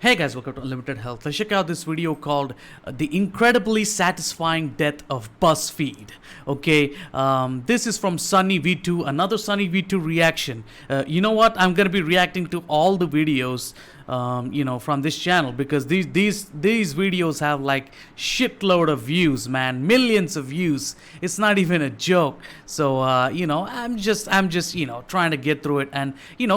Hey guys, welcome to Unlimited Health. Let's check out this video called The Incredibly Satisfying Death of Buzzfeed. Okay, this is from SUNNYV2, another SUNNYV2 reaction. You know what? I'm going to be reacting to all the videos from this channel because these videos have like shitload of views, man, millions of views. It's not even a joke. So I'm just trying to get through it. And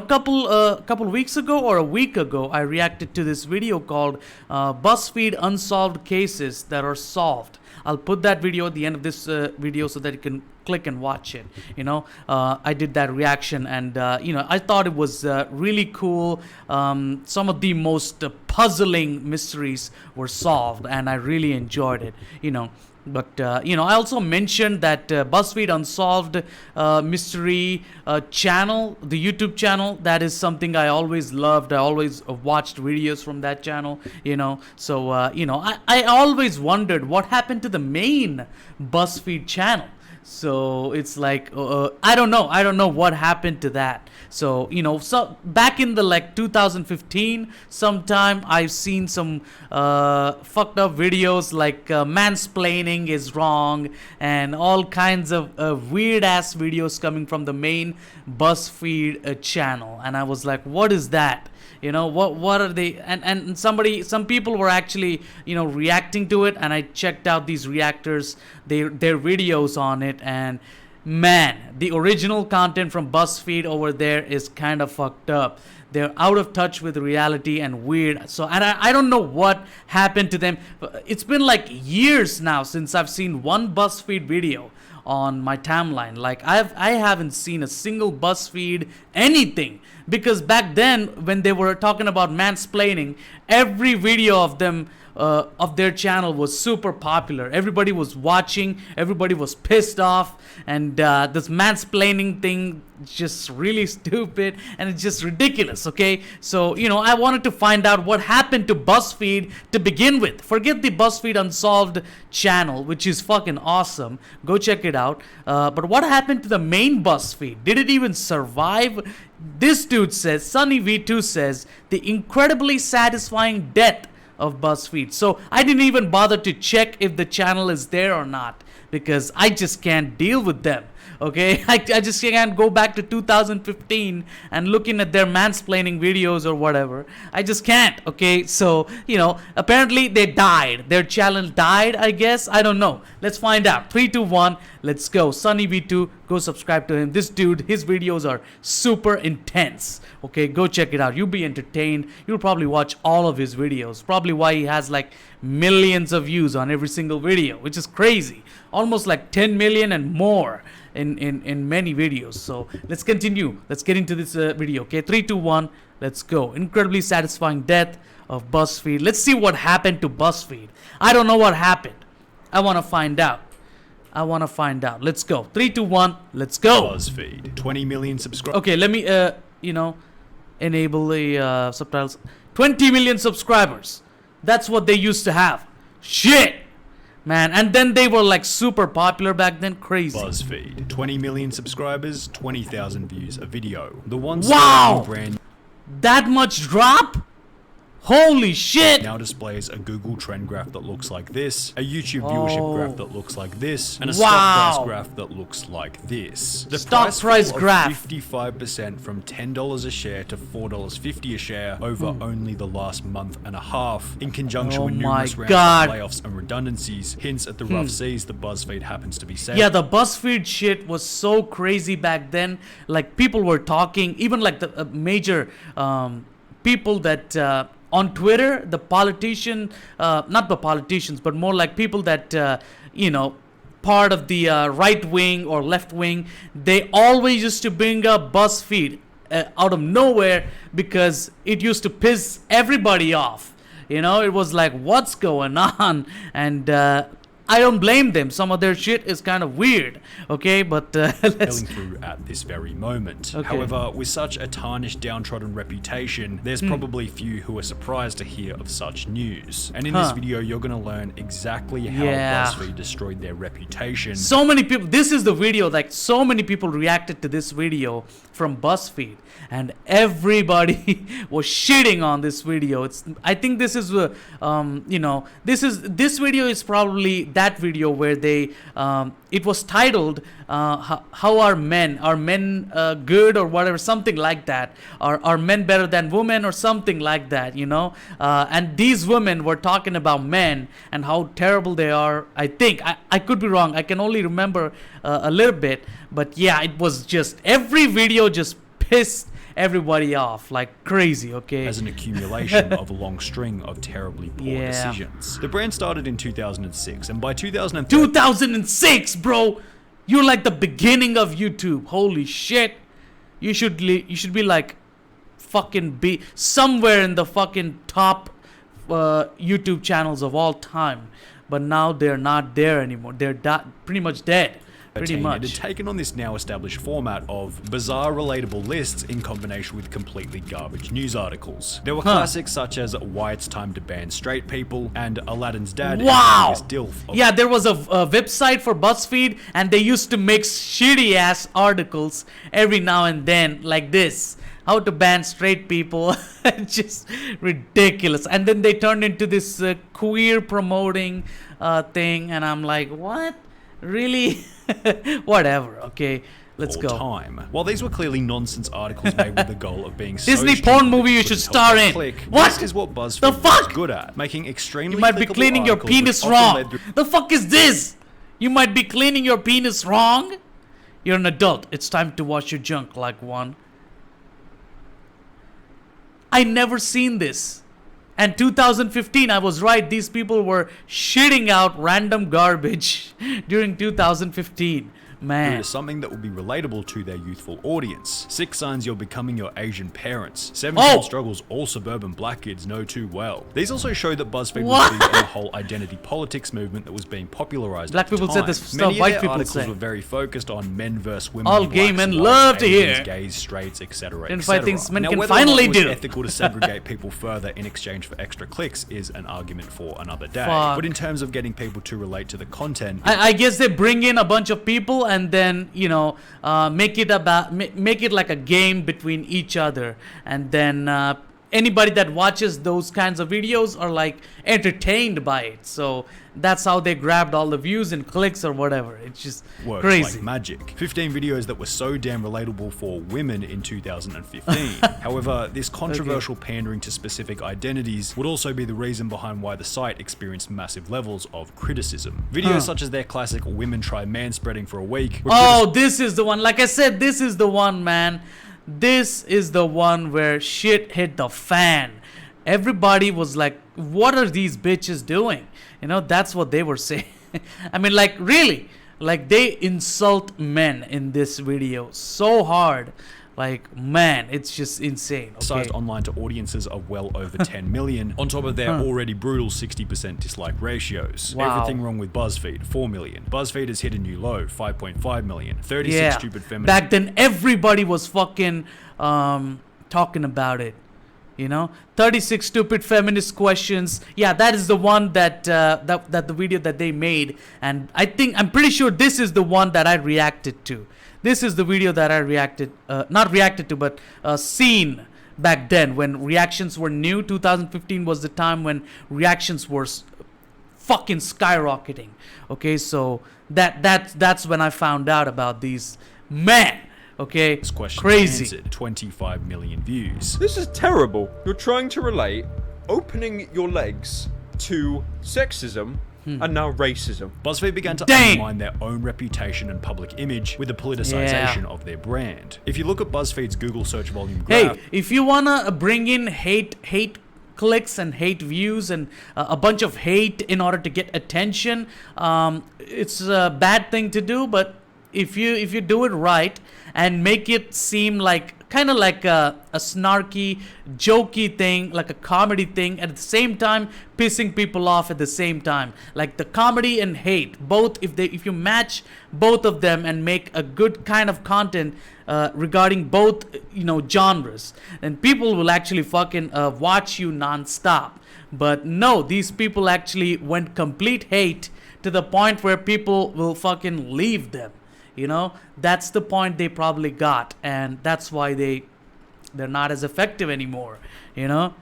couple weeks ago or a week ago, I reacted to this video called Buzzfeed Unsolved Cases That Are Solved. I'll put that video at the end of this video so that you can click and watch it. I did that reaction, and I thought it was really cool. Some of the most puzzling mysteries were solved, and I really enjoyed it. But I also mentioned that BuzzFeed Unsolved Mystery channel, the YouTube channel, that is something I always loved. I always watched videos from that channel, So, I always wondered what happened to the main BuzzFeed channel. So it's like I don't know what happened to that. So so back in the 2015 sometime, I've seen some fucked up videos like mansplaining is wrong and all kinds of weird ass videos coming from the main BuzzFeed channel, and I was like, what is that? What are they? And some people were actually reacting to it, and I checked out these reactors, their videos on it, and man, the original content from BuzzFeed over there is kind of fucked up. They're out of touch with reality and weird. So, and I don't know what happened to them. It's been like years now since I've seen one BuzzFeed video on my timeline. Like I haven't seen a single BuzzFeed anything, because back then when they were talking about mansplaining, every video of them of their channel was super popular. Everybody was watching, everybody was pissed off, and this mansplaining thing is just really stupid and it's just ridiculous. Okay, so I wanted to find out what happened to BuzzFeed to begin with. Forget the BuzzFeed Unsolved channel, which is fucking awesome, go check it out, but what happened to the main BuzzFeed? Did it even survive? This dude says, SUNNYV2 says, the incredibly satisfying death of BuzzFeed. So I didn't even bother to check if the channel is there or not, because I just can't deal with them. Okay, I just can't go back to 2015 and looking at their mansplaining videos or whatever. I just can't. Okay, so apparently they died. Their channel died, I guess. I don't know. Let's find out. 3, 2, 1. Let's go. SUNNYV2. Go subscribe to him. This dude, his videos are super intense. Okay, go check it out. You'll be entertained. You'll probably watch all of his videos. Probably why he has like millions of views on every single video, which is crazy. Almost like 10 million and more in many videos. So let's continue. Let's get into this video. Okay, 3, 2, 1. Let's go. Incredibly satisfying death of BuzzFeed. Let's see what happened to BuzzFeed. I don't know what happened. I want to find out. Let's go. 3, 2, 1. Let's go. BuzzFeed. 20 million subscribers. Okay, let me enable the subtitles. 20 million subscribers. That's what they used to have. Shit, man. And then they were like super popular back then. Crazy. BuzzFeed. 20 million subscribers, 20,000 views a video. The one wow, brand that much drop? Holy shit! Now displays a Google trend graph that looks like this, a YouTube viewership graph that looks like this, and a stock price graph that looks like this. The stock price graph 55% from $10 a share to $4.50 a share over only the last month and a half. In conjunction with numerous rounds of layoffs and redundancies, hints at the rough seas that BuzzFeed happens to be sailing. Yeah, the BuzzFeed shit was so crazy back then. Like people were talking, even like the major people that on Twitter, the politician, not the politicians, but more like people that, part of the right wing or left wing, they always used to bring up BuzzFeed out of nowhere because it used to piss everybody off. It was like, what's going on? And I don't blame them. Some of their shit is kind of weird, okay? But let's... through at this very moment. Okay. However, with such a tarnished, downtrodden reputation, there's probably few who are surprised to hear of such news. And in this video, you're going to learn exactly how BuzzFeed destroyed their reputation. So many people, this is the video, like so many people reacted to this video from BuzzFeed, and everybody was shitting on this video. I think this is you know, this video is probably that video where they it was titled how are men good or whatever, something like that. Are men better than women or something like that, you know? And these women were talking about men and how terrible they are. I think I could be wrong. I can only remember a little bit, but yeah, it was just every video just pissed everybody off like crazy, okay? As an accumulation of a long string of terribly poor decisions. The brand started in 2006, and by 2006, bro! You're like the beginning of YouTube. Holy shit. You should be like fucking be somewhere in the fucking top YouTube channels of all time. But now they're not there anymore. They're pretty much dead. Pretty much. It had taken on this now established format of bizarre relatable lists in combination with completely garbage news articles. There were classics such as Why It's Time to Ban Straight People and Aladdin's Dad. Wow! DILF. Yeah, there was a website for BuzzFeed, and they used to make shitty ass articles every now and then like this. How to ban straight people. Just ridiculous. And then they turned into this queer promoting thing, and I'm like, what? Really? Whatever, okay, let's go. While these were clearly nonsense articles made with the goal of being so Disney porn movie you should star in. What? This is what BuzzFeed the fuck? was good at, making extremely You might be cleaning your penis wrong. The fuck is this? You might be cleaning your penis wrong? You're an adult. It's time to wash your junk like one. I never seen this. And 2015, I was right. These people were shitting out random garbage during 2015. Man. It is something that will be relatable to their youthful audience. 6 signs you're becoming your Asian parents. 7 struggles all suburban black kids know too well. These also show that BuzzFeed was leading the whole identity politics movement that was being popularized. Black people said this stuff white people say. Articles were very focused on men versus women. All gay men love to hear. Gays, straights, etc. Identify things men can finally do. Whether ethical to segregate people further in exchange for extra clicks is an argument for another day. But in terms of getting people to relate to the content, I guess they bring in a bunch of people and then, you know, make it like a game between each other, and then anybody that watches those kinds of videos are like entertained by it. So that's how they grabbed all the views and clicks or whatever. It's just works crazy. Like magic. 15 videos that were so damn relatable for women in 2015. However, this controversial pandering to specific identities would also be the reason behind why the site experienced massive levels of criticism. Videos such as their classic Women Try Manspreading for a Week. This is the one. Like I said, this is the one, man. This is the one where shit hit the fan. Everybody was like, what are these bitches doing? You know, that's what they were saying. I mean, like, really? Like, they insult men in this video so hard. Like, man, it's just insane. Okay? Sized online to audiences of well over 10 million, on top of their already brutal 60% dislike ratios. Wow. Everything wrong with BuzzFeed, 4 million. BuzzFeed has hit a new low, 5.5 million. 36 stupid feminists. Back then, everybody was fucking talking about it. You know, 36 stupid feminist questions. Yeah, that is the one that that the video that they made, and I'm pretty sure this is the one that I reacted to. This is the video that I not reacted to, but seen back then when reactions were new. 2015 was the time when reactions were fucking skyrocketing. Okay, so that's when I found out about these men. Okay, this question crazy. Answered, 25 million views. This is terrible. You're trying to relate opening your legs to sexism and now racism. BuzzFeed began to undermine their own reputation and public image with the politicization of their brand. If you look at BuzzFeed's Google search volume graph... Hey, if you wanna bring in hate clicks and hate views and a bunch of hate in order to get attention, it's a bad thing to do, but if you do it right and make it seem like kind of like a snarky, jokey thing, like a comedy thing, at the same time pissing people off at the same time, like the comedy and hate both, if you match both of them and make a good kind of content regarding both, you know, genres, then people will actually fucking watch you non-stop. But no, these people actually went complete hate to the point where people will fucking leave them. You know, that's the point they probably got, and that's why they're not as effective anymore. You know,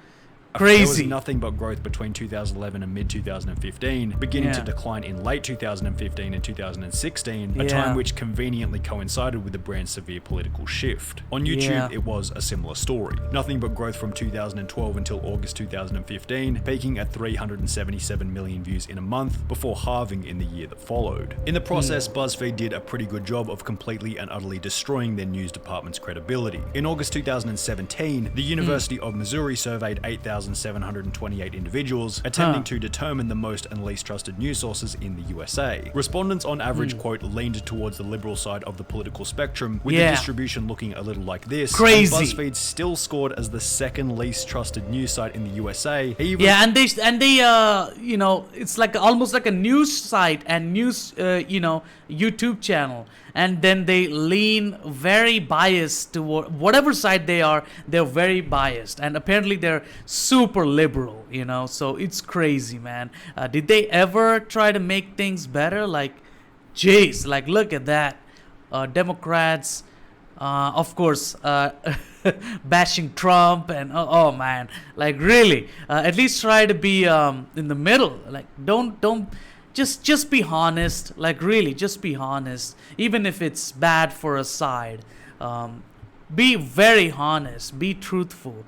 crazy. There was nothing but growth between 2011 and mid-2015, beginning to decline in late 2015 and 2016, a time which conveniently coincided with the brand's severe political shift. On YouTube, it was a similar story. Nothing but growth from 2012 until August 2015, peaking at 377 million views in a month, before halving in the year that followed. In the process, BuzzFeed did a pretty good job of completely and utterly destroying their news department's credibility. In August 2017, the University of Missouri surveyed 8,728 individuals, attempting to determine the most and least trusted news sources in the USA. Respondents on average, quote, leaned towards the liberal side of the political spectrum, with the distribution looking a little like this. Crazy. And BuzzFeed still scored as the second least trusted news site in the USA. And they you know, it's like almost like a news site and news you know, YouTube channel, and then they lean very biased toward whatever side they are. They're very biased, and apparently they're super liberal, you know. So it's crazy, man. Did they ever try to make things better? Like, jeez, like look at that. Democrats, of course, bashing Trump, and oh man, like really, at least try to be in the middle. Like don't just be honest. Like really, just be honest, even if it's bad for a side. Be very honest, be truthful.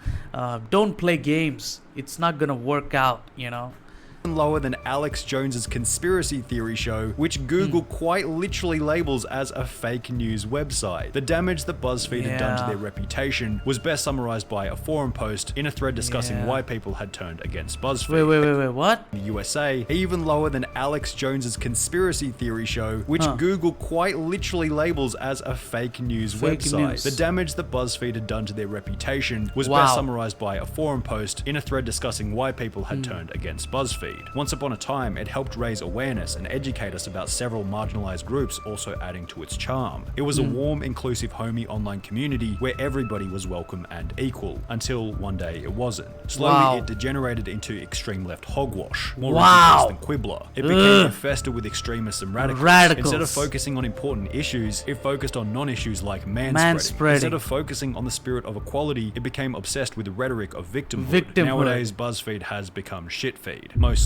Don't play games. It's not gonna work out, you know. Lower than Alex Jones's conspiracy theory show, which Google quite literally labels as a fake news website. The damage that BuzzFeed had done to their reputation was best summarized by a forum post in a thread discussing why people had turned against BuzzFeed. Wait, what? In the USA, even lower than Alex Jones's conspiracy theory show, which Google quite literally labels as a fake news website. The damage that BuzzFeed had done to their reputation was best summarized by a forum post in a thread discussing why people had turned against BuzzFeed. Once upon a time, it helped raise awareness and educate us about several marginalized groups, also adding to its charm. It was a warm, inclusive, homey online community where everybody was welcome and equal, until one day it wasn't. Slowly, it degenerated into extreme left hogwash, more ridiculous than Quibbler. It became infested with extremists and radicals. Instead of focusing on important issues, it focused on non-issues like manspreading. Instead of focusing on the spirit of equality, it became obsessed with the rhetoric of victimhood. Nowadays, BuzzFeed has become shitfeed. Mostly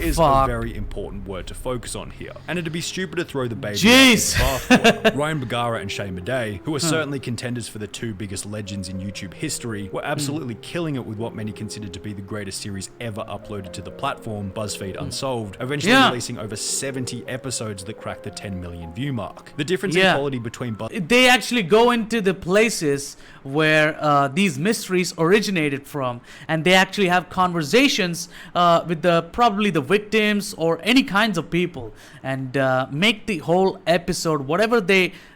is a very important word to focus on here, and it'd be stupid to throw the baby out with the bathwater. Ryan Bergara and Shay Madej, who are certainly contenders for the two biggest legends in YouTube history, were absolutely killing it with what many considered to be the greatest series ever uploaded to the platform, BuzzFeed Unsolved, eventually releasing over 70 episodes that cracked the 10 million view mark. The difference in quality between they actually go into the places where these mysteries originated from, and they actually have conversations with probably the victims or any kinds of people, and make the whole episode, whatever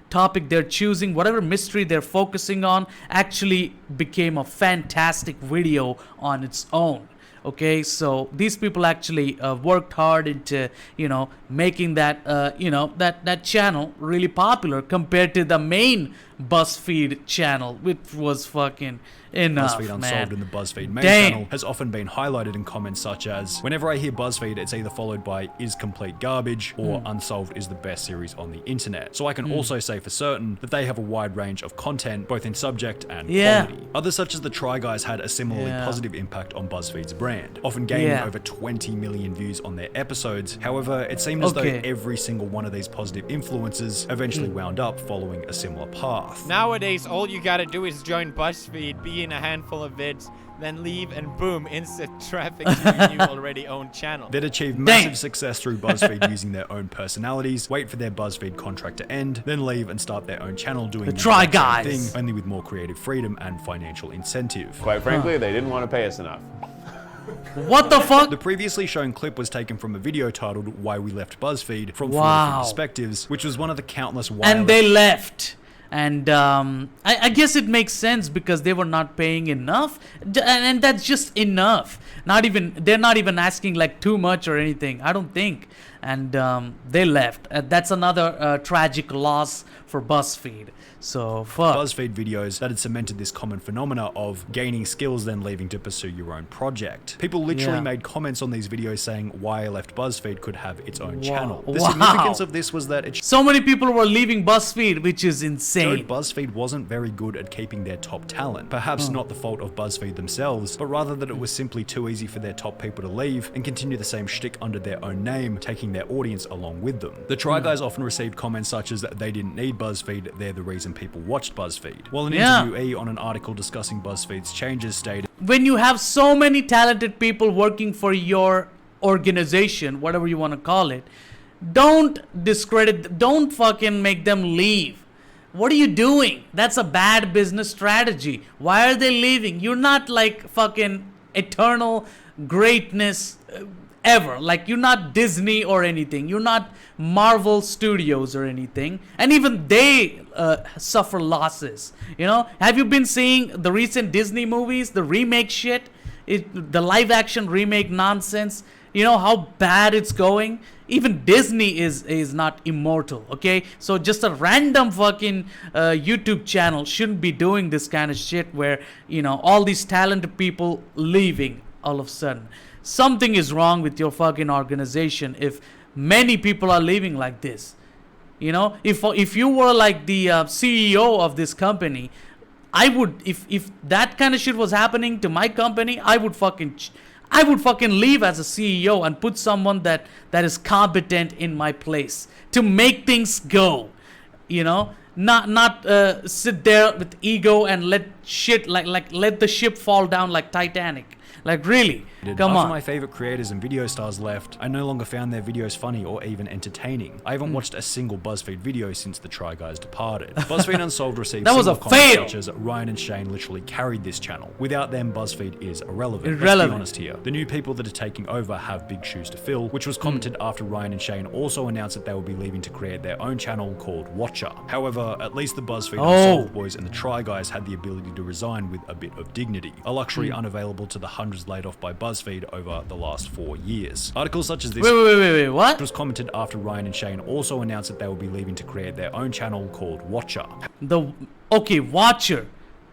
topic they're choosing, whatever mystery they're focusing on, actually became a fantastic video on its own. Okay, so these people actually worked hard into, you know, making that, you know, that channel really popular compared to the main BuzzFeed channel, which was fucking enough, BuzzFeed Unsolved man. and the BuzzFeed main channel has often been highlighted in comments such as, whenever I hear BuzzFeed, it's either followed by is complete garbage or Unsolved is the best series on the internet. So I can also say for certain that they have a wide range of content, both in subject and quality. Others such as the Try Guys had a similarly positive impact on BuzzFeed's brand, often gaining over 20 million views on their episodes. However, it seemed as though every single one of these positive influences eventually wound up following a similar path. Nowadays, all you gotta do is join BuzzFeed, be in a handful of vids, then leave, and boom, instant traffic to your new already owned channel. They'd achieve massive success through BuzzFeed using their own personalities, wait for their BuzzFeed contract to end, then leave and start their own channel doing the Try Guys thing, only with more creative freedom and financial incentive. Quite frankly, they didn't want to pay us enough. What the fuck? The previously shown clip was taken from a video titled Why We Left BuzzFeed from 4 Wow. Different Perspectives, which was one of the countless And they left. And I guess it makes sense because they were not paying enough, and that's just enough. They're not even asking like too much or anything, I don't think. And they left. That's another tragic loss for BuzzFeed. So fuck. BuzzFeed videos that had cemented this common phenomena of gaining skills then leaving to pursue your own project. People literally made comments on these videos saying Why I Left BuzzFeed could have its own channel. The significance of this was that it so many people were leaving BuzzFeed, which is showed insane. BuzzFeed wasn't very good at keeping their top talent. Perhaps not the fault of BuzzFeed themselves, but rather that it was simply too easy for their top people to leave and continue the same shtick under their own name, taking their audience along with them. The Try Guys often received comments such as that they didn't need BuzzFeed, they're the reason people watched BuzzFeed. While an interviewee on an article discussing BuzzFeed's changes stated, When you have so many talented people working for your organization, whatever you want to call it, don't fucking make them leave. What are you doing? That's a bad business strategy. Why are they leaving? You're not like fucking eternal greatness ever. Like, you're not Disney or anything. You're not Marvel Studios or anything. And even they suffer losses. You know? Have you been seeing the recent Disney movies? The remake shit? The live action remake nonsense? You know how bad it's going? Even Disney is not immortal, okay? So just a random fucking YouTube channel shouldn't be doing this kind of shit where, you know, all these talented people leaving all of a sudden. Something is wrong with your fucking organization if many people are leaving like this. You know, if you were like the CEO of this company, I would, if that kind of shit was happening to my company, I would fucking leave as a CEO and put someone that is competent in my place to make things go. You know, not sit there with ego and let shit like let the ship fall down like Titanic. Like, really? Come After on. my favorite creators and video stars left, I no longer found their videos funny or even entertaining. I haven't watched a single BuzzFeed video since the Try Guys departed. BuzzFeed Unsolved received That was similar a comments fail. such as Ryan and Shane literally carried this channel. Without them, BuzzFeed is irrelevant. Let's Irrelevant. be honest here. The new people that are taking over have big shoes to fill, which was commented after Ryan and Shane also announced that they will be leaving to create their own channel called Watcher. However, at least the BuzzFeed Unsolved boys and the Try Guys had the ability to resign with a bit of dignity, a luxury unavailable to the hundreds laid off by BuzzFeed over the last 4 years. Articles such as this Wait, what? was commented after Ryan and Shane also announced that they will be leaving to create their own channel called Watcher. Okay, Watcher.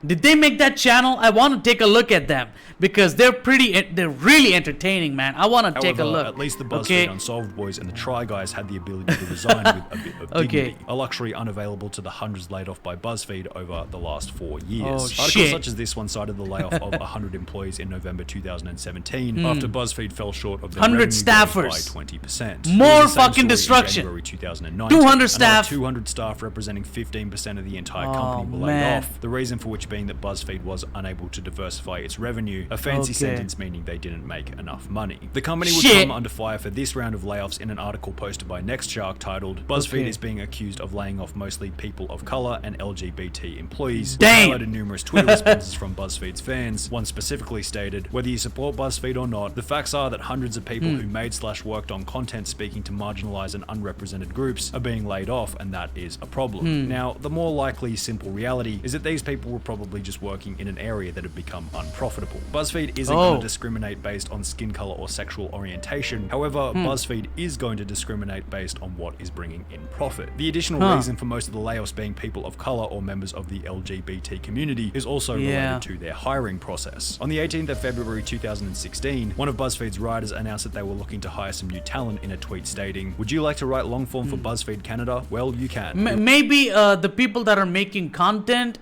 Did they make that channel? I want to take a look at them because they're really entertaining, man. I want to take a However, look. at least the BuzzFeed Unsolved boys and the Try Guys had the ability to resign with a bit of dignity, a luxury unavailable to the hundreds laid off by BuzzFeed over the last 4 years. Articles shit. such as this one cited the layoff of 100 employees in November 2017 after BuzzFeed fell short of their 100 revenue goals staffers. by 20%. More It was the same fucking story in destruction. January 2019. 200 Another staff. 200 staff representing 15% of the entire company were laid man. off. The reason for which being that BuzzFeed was unable to diversify its revenue, a fancy sentence meaning they didn't make enough money. The company would come under fire for this round of layoffs in an article posted by Nextshark titled BuzzFeed is being accused of laying off mostly people of color and LGBT employees. Damn. Highlighted numerous Twitter responses from BuzzFeed's fans. One specifically stated, whether you support BuzzFeed or not, the facts are that hundreds of people who made/worked on content speaking to marginalized and unrepresented groups are being laid off, and that is a problem. Now, the more likely simple reality is that these people were probably just working in an area that had become unprofitable. BuzzFeed isn't going to discriminate based on skin color or sexual orientation. However, BuzzFeed is going to discriminate based on what is bringing in profit. The additional reason for most of the layoffs being people of color or members of the LGBT community is also related to their hiring process. On the 18th of February 2016, one of BuzzFeed's writers announced that they were looking to hire some new talent in a tweet stating, "Would you like to write long form for BuzzFeed Canada? Well, you can." Maybe the people that are making content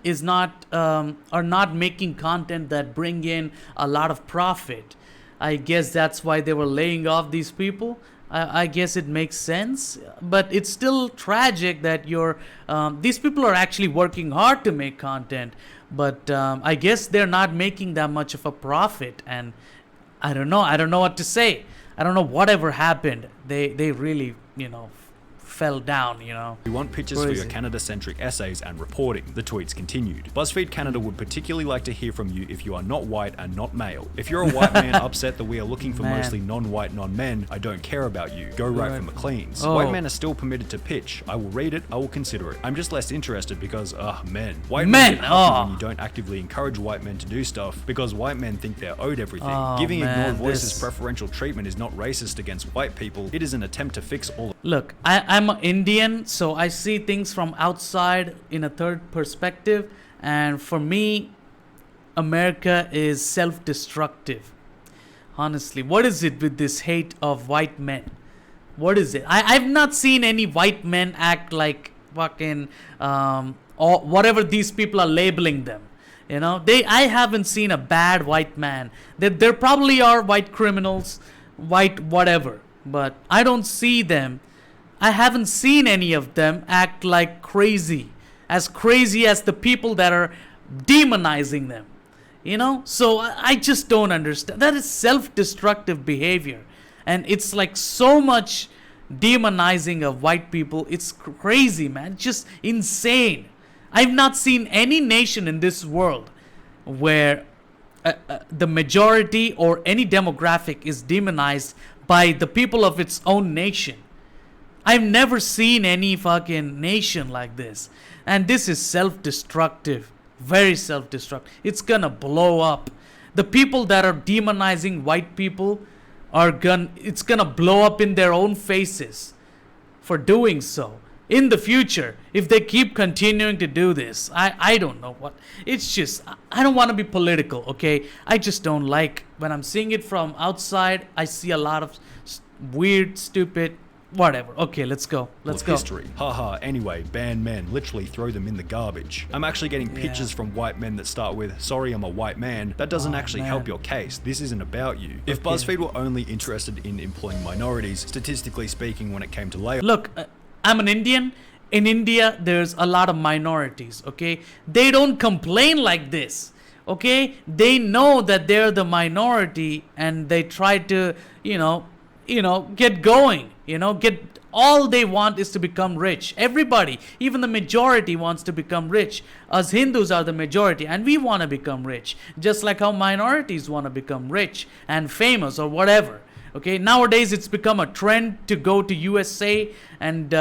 are not making content that bring in a lot of profit. I guess that's why they were laying off these people. I guess it makes sense, but it's still tragic that these people are actually working hard to make content, but I guess they're not making that much of a profit, and I don't know what to say. I don't know whatever happened. They really, fell down, you know. We want pictures for your Crazy. Canada-centric essays and reporting, the tweets continued. BuzzFeed Canada would particularly like to hear from you if you are not white and not male. If you're a white man upset that we are looking for mostly non-white non-men, I don't care about you. Go right for McLean's. Oh. White men are still permitted to pitch. I will read it, I will consider it. I'm just less interested because, men. White Men, men get happy oh. when you don't actively encourage white men to do stuff because white men think they're owed everything. Oh, Giving man, ignored voices this- preferential treatment is not racist against white people. It is an attempt to fix all. Look, I'm Indian, so I see things from outside in a third perspective, and for me, America is self-destructive. Honestly, what is it with this hate of white men? What is it? I've not seen any white men act like fucking or whatever these people are labeling them. You know, I haven't seen a bad white man. There probably are white criminals, white whatever, but I don't see them. I haven't seen any of them act like crazy as the people that are demonizing them. You know, so I just don't understand. That is self-destructive behavior, and it's like so much demonizing of white people. It's crazy, man. Just insane. I've not seen any nation in this world where the majority or any demographic is demonized by the people of its own nation. I've never seen any fucking nation like this. And this is self-destructive. Very self-destructive. It's gonna blow up. The people that are demonizing white people it's gonna blow up in their own faces for doing so. In the future, if they keep continuing to do this, I don't know what. It's just, I don't want to be political, okay? I just don't like, when I'm seeing it from outside, I see a lot of weird, stupid, whatever. Okay, let's go. Let's go. History. Haha, anyway, ban men, literally throw them in the garbage. I'm actually getting pictures from white men that start with, sorry I'm a white man. That doesn't actually help your case. This isn't about you. If BuzzFeed were only interested in employing minorities, statistically speaking, when it came to layoffs. Look, I'm an Indian. In India, there's a lot of minorities, okay? They don't complain like this, okay? They know that they're the minority and they try to, get going, all they want is to become rich. Everybody, even the majority wants to become rich. Us Hindus are the majority and we want to become rich, just like how minorities want to become rich and famous or whatever. Okay, nowadays it's become a trend to go to USA and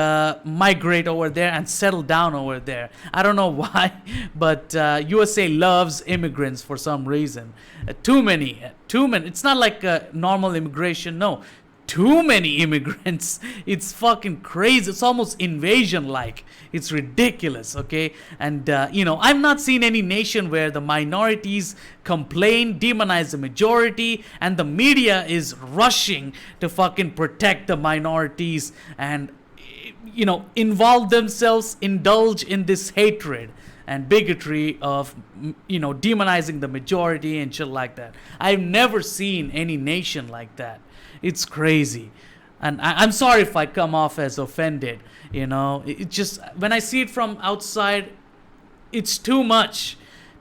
migrate over there and settle down over there. I don't know why, but USA loves immigrants for some reason. Too many. It's not like normal immigration, no. Too many immigrants. It's fucking crazy. It's almost invasion-like. It's ridiculous, okay? And, I've not seen any nation where the minorities complain, demonize the majority, and the media is rushing to fucking protect the minorities and, involve themselves, indulge in this hatred and bigotry of, demonizing the majority and shit like that. I've never seen any nation like that. It's crazy. And I'm sorry if I come off as offended, It just, when I see it from outside, it's too much.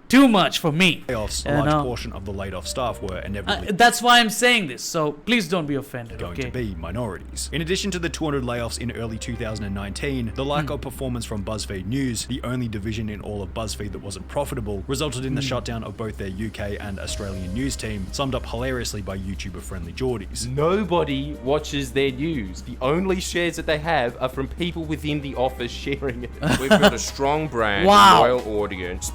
Too much for me. Layoffs, a large portion of the laid off staff were inevitably that's why I'm saying this, so please don't be offended. going to be minorities. In addition to the 200 layoffs in early 2019, the lack of performance from Buzzfeed News, the only division in all of Buzzfeed that wasn't profitable, resulted in the shutdown of both their UK and Australian news team, summed up hilariously by YouTuber Friendly Geordies. Nobody watches their news. The only shares that they have are from people within the office sharing it. We've got a strong brand, Wow. a loyal audience.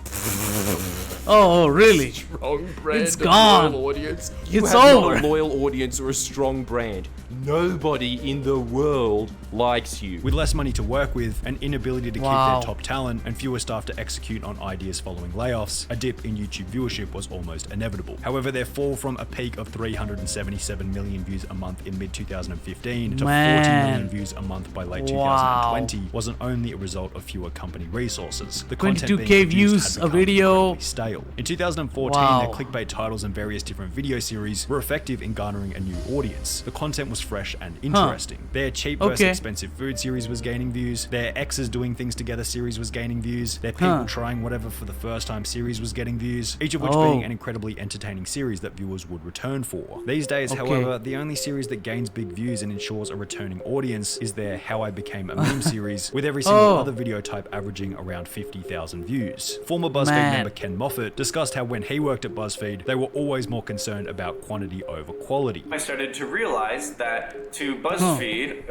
Oh, really? Strong brand. It's gone. Loyal audience. It's have over. Not a loyal audience or a strong brand. Nobody in the world likes you. With less money to work with, an inability to Wow. keep their top talent, and fewer staff to execute on ideas following layoffs, a dip in YouTube viewership was almost inevitable. However, their fall from a peak of 377 million views a month in mid-2015 to 40 million views a month by late 2020 wasn't only a result of fewer company resources. The content 22K being produced views had a become video. incredibly stale. fail. In 2014, Wow. their clickbait titles and various different video series were effective in garnering a new audience. The content was fresh and interesting. Their cheap versus Okay. expensive food series was gaining views. Their exes doing things together series was gaining views. Their people trying whatever for the first time series was getting views, each of which being an incredibly entertaining series that viewers would return for. These days, however, the only series that gains big views and ensures a returning audience is their How I Became a Meme series, with every single other video type averaging around 50,000 views. Former BuzzFeed member Ken Moffat discussed how when he worked at BuzzFeed, they were always more concerned about quantity over quality. I started to realize that to BuzzFeed,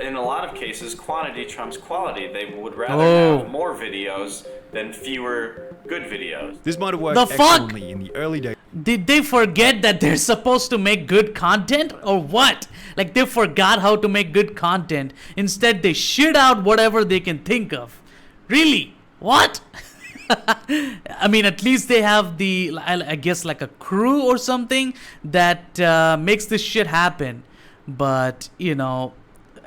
in a lot of cases, quantity trumps quality. They would rather have more videos than fewer good videos. This might have worked The fuck? excellently in the early days. Did they forget that they're supposed to make good content or what? Like they forgot how to make good content. Instead, they shit out whatever they can think of. Really? What? I mean, at least they have the, I guess, like a crew or something that makes this shit happen. But, you know,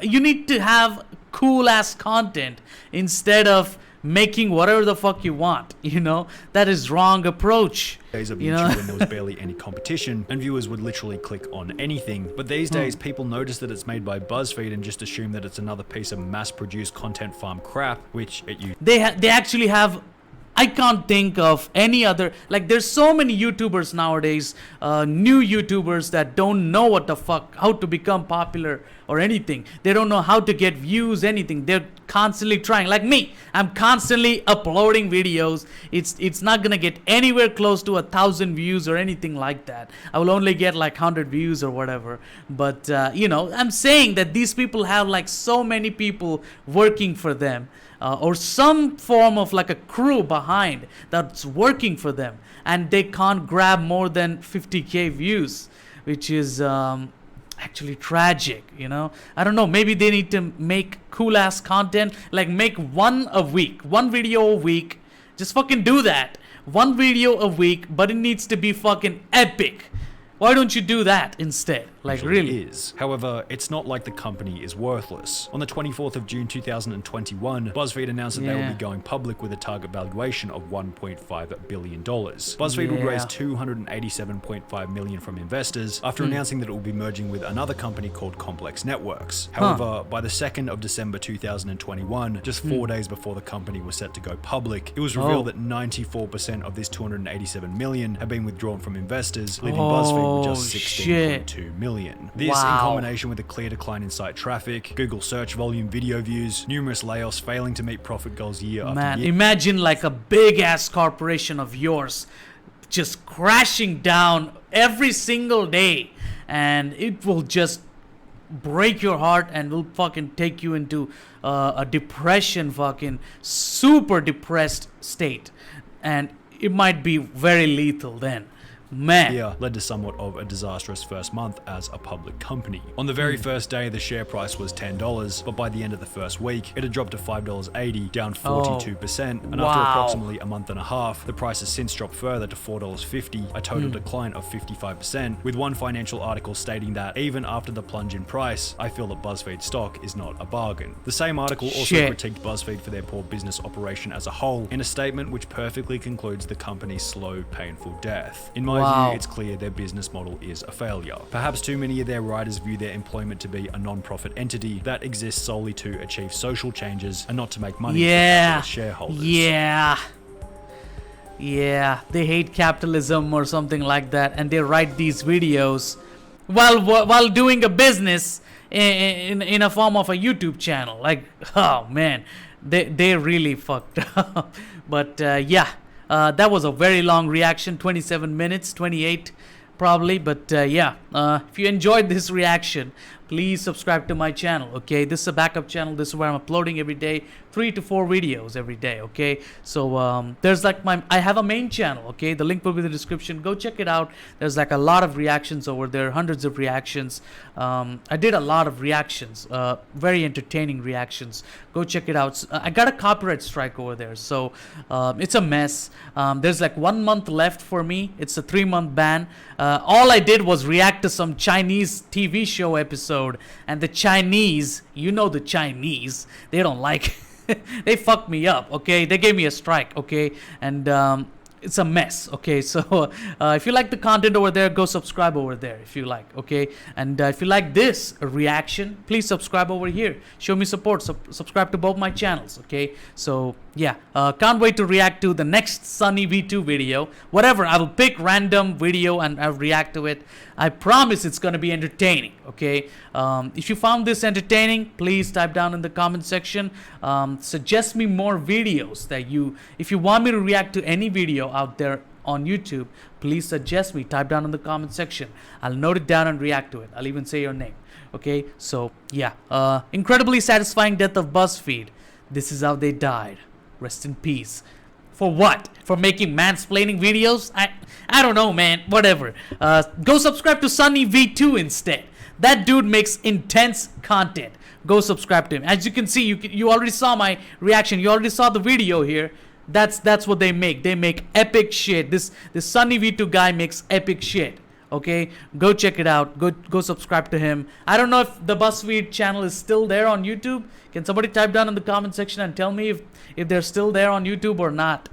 you need to have cool ass content instead of making whatever the fuck you want, you know? That is wrong approach. Days of You YouTube know? when there was barely any competition and viewers would literally click on anything. But these days, people notice that it's made by BuzzFeed and just assume that it's another piece of mass-produced content farm crap, which it used. They actually have, I can't think of any other, like there's so many YouTubers nowadays, new YouTubers that don't know what the fuck, how to become popular or anything. They don't know how to get views, anything. They're constantly trying, like me. I'm constantly uploading videos. It's not gonna get anywhere close to 1,000 views or anything like that. I will only get like 100 views or whatever. But you know, I'm saying that these people have like so many people working for them. Or some form of like a crew behind that's working for them, and they can't grab more than 50k views, which is actually tragic, you know. I don't know, maybe they need to make cool ass content, like make one video a week. Just fucking do that. One video a week, but it needs to be fucking epic. Why don't you do that instead? Like, really? Is. However, it's not like the company is worthless. On the 24th of June 2021, BuzzFeed announced that they will be going public with a target valuation of $1.5 billion. BuzzFeed would raise $287.5 million from investors after announcing that it will be merging with another company called Complex Networks. However, by the 2nd of December 2021, just 4 days before the company was set to go public, it was revealed that 94% of this $287 million had been withdrawn from investors, leaving BuzzFeed with just $16.2 million. This, in combination with a clear decline in site traffic, Google search volume, video views, numerous layoffs, failing to meet profit goals year after year. Imagine like a big ass corporation of yours just crashing down every single day, and it will just break your heart and will fucking take you into a depression, fucking super depressed state, and it might be very lethal then. Man. Here led to somewhat of a disastrous first month as a public company. On the very first day, the share price was $10, but by the end of the first week, it had dropped to $5.80, down 42%, and after approximately a month and a half, the price has since dropped further to $4.50, a total decline of 55%, with one financial article stating that even after the plunge in price, I feel that BuzzFeed stock is not a bargain. The same article also critiqued BuzzFeed for their poor business operation as a whole, in a statement which perfectly concludes the company's slow, painful death. In my view, it's clear their business model is a failure. Perhaps too many of their writers view their employment to be a non-profit entity that exists solely to achieve social changes and not to make money for capitalist shareholders. Yeah, they hate capitalism or something like that, and they write these videos while doing a business in a form of a YouTube channel. Like, oh man, they really fucked up. But that was a very long reaction, 27 minutes, 28 probably. But if you enjoyed this reaction, please subscribe to my channel, okay? This is a backup channel. This is where I'm uploading every day, 3 to 4 videos every day, okay? So there's like I have a main channel, okay? The link will be in the description. Go check it out. There's like a lot of reactions over there, hundreds of reactions. I did a lot of reactions, very entertaining reactions. Go check it out. I got a copyright strike over there, so it's a mess. There's like 1 month left for me. It's a 3-month ban. All I did was react to some Chinese TV show episode, and the Chinese, you know, the Chinese, they don't like they fucked me up, okay? They gave me a strike, okay? And it's a mess. Okay, so if you like the content over there, go subscribe over there if you like. Okay, and if you like this reaction, please subscribe over here, show me support. Subscribe to both my channels. Okay, so yeah, can't wait to react to the next SUNNYV2 video. Whatever, I will pick random video and I'll react to it. I promise it's gonna be entertaining. Okay, if you found this entertaining, please type down in the comment section. Suggest me more videos that if you want me to react to any video out there on YouTube, please suggest me. Type down in the comment section. I'll note it down and react to it. I'll even say your name. Okay, so yeah, incredibly satisfying death of Buzzfeed. This is how they died. Rest in peace. For what? For making mansplaining videos? I don't know, man. Whatever. Go subscribe to SUNNYV2 instead. That dude makes intense content. Go subscribe to him. As you can see, you already saw my reaction. You already saw the video here. That's what they make. They make epic shit. This SUNNYV2 guy makes epic shit. Okay, go check it out. Go subscribe to him. I don't know if the Buzzfeed channel is still there on YouTube. Can somebody type down in the comment section and tell me if they're still there on YouTube or not?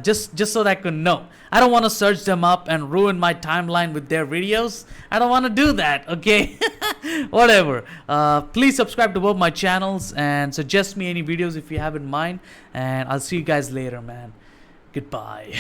Just so that I can know. I don't want to search them up and ruin my timeline with their videos. I don't want to do that. Okay, whatever. Please subscribe to both my channels and suggest me any videos if you have in mind. And I'll see you guys later, man. Goodbye.